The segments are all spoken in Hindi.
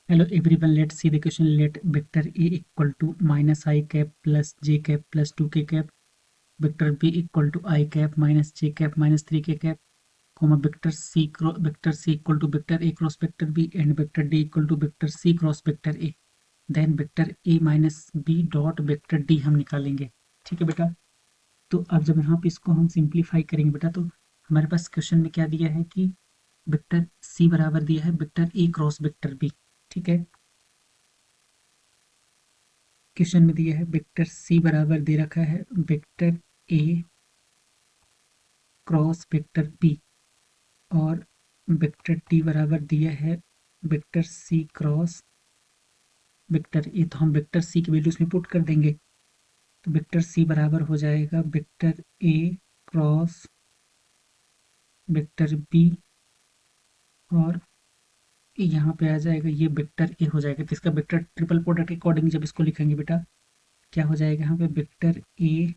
Hello everyone, let's see the question. Let vector A equal to minus I cap plus j cap plus 2k cap, vector B equal to I cap minus j cap minus 3k cap, comma vector C equal to vector A cross vector B and vector D equal to vector C cross vector A. Then vector A minus B dot vector D हम निकालेंगे। ठीक है बेटा, तो अब जब यहाँ पे इसको हम सिंप्लीफाई करेंगे बेटा, तो हमारे पास क्वेश्चन में क्या दिया है कि वेक्टर C बराबर दिया है vector A cross vector B। ठीक है, क्वेश्चन में दिया है वेक्टर सी बराबर दे रखा है vector A cross vector B, और वेक्टर टी बराबर दिया है vector C cross vector A. तो हम वेक्टर सी की वैल्यू इसमें पुट कर देंगे, तो वेक्टर सी बराबर हो जाएगा vector A cross vector B, और यहाँ पे आ जाएगा ये वेक्टर ए हो जाएगा। तो इसका वेक्टर ट्रिपल प्रोडक्ट के अकॉर्डिंग जब इसको लिखेंगे बेटा, क्या हो जाएगा यहाँ पे vector A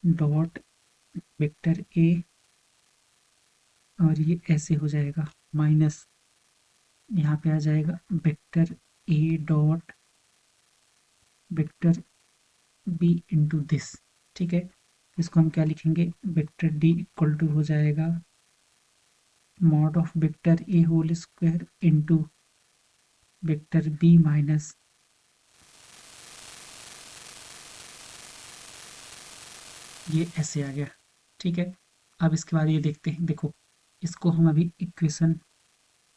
dot vector A, और ये ऐसे हो जाएगा माइनस, यहाँ पे आ जाएगा vector A dot vector B into this. ठीक है, इसको हम क्या लिखेंगे, वेक्टर डी इक्वल टू हो जाएगा mod of vector A whole square into vector B minus, ये ऐसे आ गया। ठीक है, अब इसके बाद ये देखते हैं, देखो इसको हम अभी इक्वेशन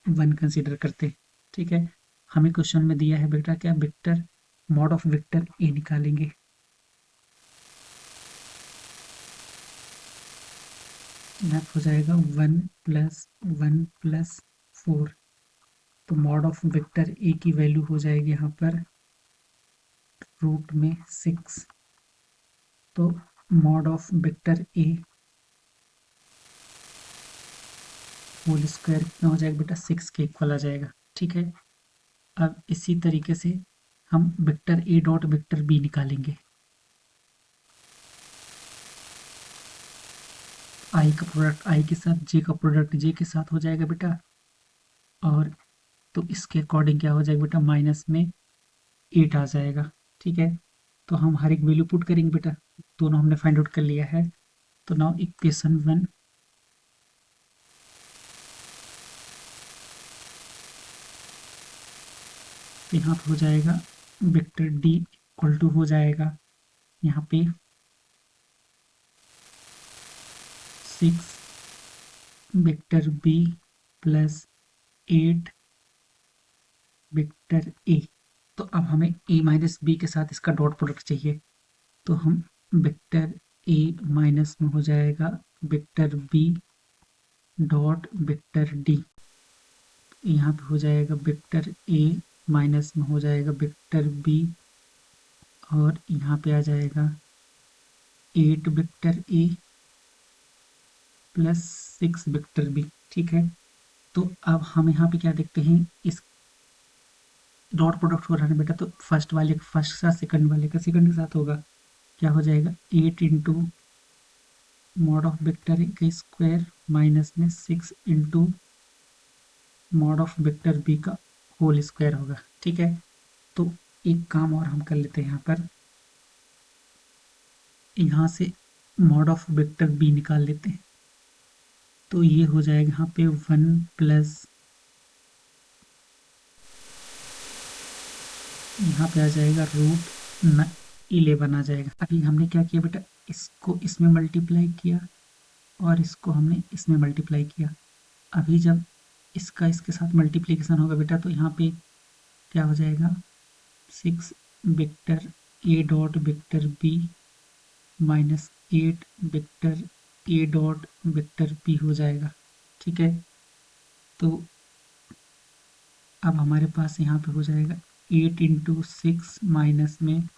1 कंसीडर करते हैं। ठीक है, हमें क्वेश्चन में दिया है बेटा क्या, वेक्टर मॉड ऑफ वेक्टर ए निकालेंगे। यहाँ हो जाएगा 1 + 1 + 4, तो मॉड ऑफ वेक्टर ए की वैल्यू हो जाएगी यहाँ पर रूट में 6, तो mod of vector A whole square कितना हो जाएगा बेटा, 6 के इक्वल आ जाएगा। ठीक है, अब इसी तरीके से हम vector A dot vector B निकालेंगे। आई का प्रोडक्ट आई के साथ, जे का प्रोडक्ट जे के साथ हो जाएगा बेटा, और तो इसके अकॉर्डिंग क्या हो जाएगा बेटा, माइनस में 8 आ जाएगा। ठीक है, तो हम हर एक वैल्यू पुट करेंगे बेटा, दोनों हमने फाइंड आउट कर लिया है। तो नाउ इक्वेशन 1, तो यहाँ पे हो जाएगा वेक्टर डी इक्वल टू हो जाएगा यहाँ पे 6 vector B plus 8 vector A. तो अब हमें ए माइनस बी के साथ इसका डॉट प्रोडक्ट चाहिए, तो हम वेक्टर ए माइनस में हो जाएगा vector B dot vector D, यहाँ पे हो जाएगा वेक्टर ए माइनस में हो जाएगा वेक्टर बी, और यहाँ पे आ जाएगा 8 vector A plus 6 vector B. ठीक है, तो अब हम यहाँ पे क्या देखते हैं, इस डॉट प्रोडक्ट हो रहा है बेटा, तो फर्स्ट वाले का फर्स्ट के साथ सेकंड वाले का सेकंड के साथ होगा, क्या हो जाएगा 8 into mod of vector A का स्क्वायर माइनस में 6 into mod of vector B का होल स्क्वायर होगा। ठीक है, तो एक काम और हम कर लेते हैं, यहाँ पर यहाँ से मॉड ऑफ वेक्टर बी निकाल लेते हैं, तो ये हो जाएगा यहाँ पे 1 प्लस, यहाँ पे आ जाएगा रूट 11 आ जाएगा। अभी हमने क्या किया बेटा, इसको इसमें मल्टीप्लाई किया और इसको हमने इसमें मल्टीप्लाई किया। अभी जब इसका इसके साथ मल्टीप्लिकेशन होगा बेटा, तो यहाँ पे क्या हो जाएगा 6 vector A dot vector B minus 8 vector A dot vector B हो जाएगा। ठीक है, तो अब हमारे पास यहाँ पे हो जाएगा 8 इंटू 6 माइनस में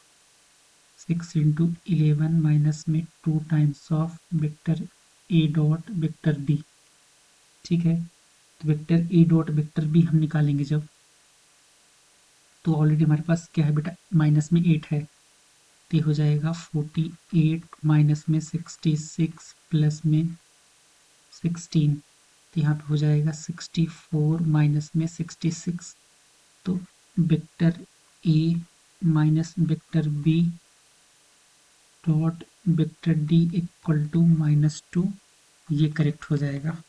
6 इंटू 11 माइनस में 2 times of vector A dot vector B. ठीक है, तो vector A dot vector B हम निकालेंगे जब, तो ऑलरेडी हमारे पास क्या है बेटा, माइनस में 8 है, तो ये हो जाएगा 48 माइनस में 66 प्लस में 16, तो यहाँ पे हो जाएगा 64 माइनस में 66, तो vector A minus vector B dot vector D equal to -2, ये करेक्ट हो जाएगा।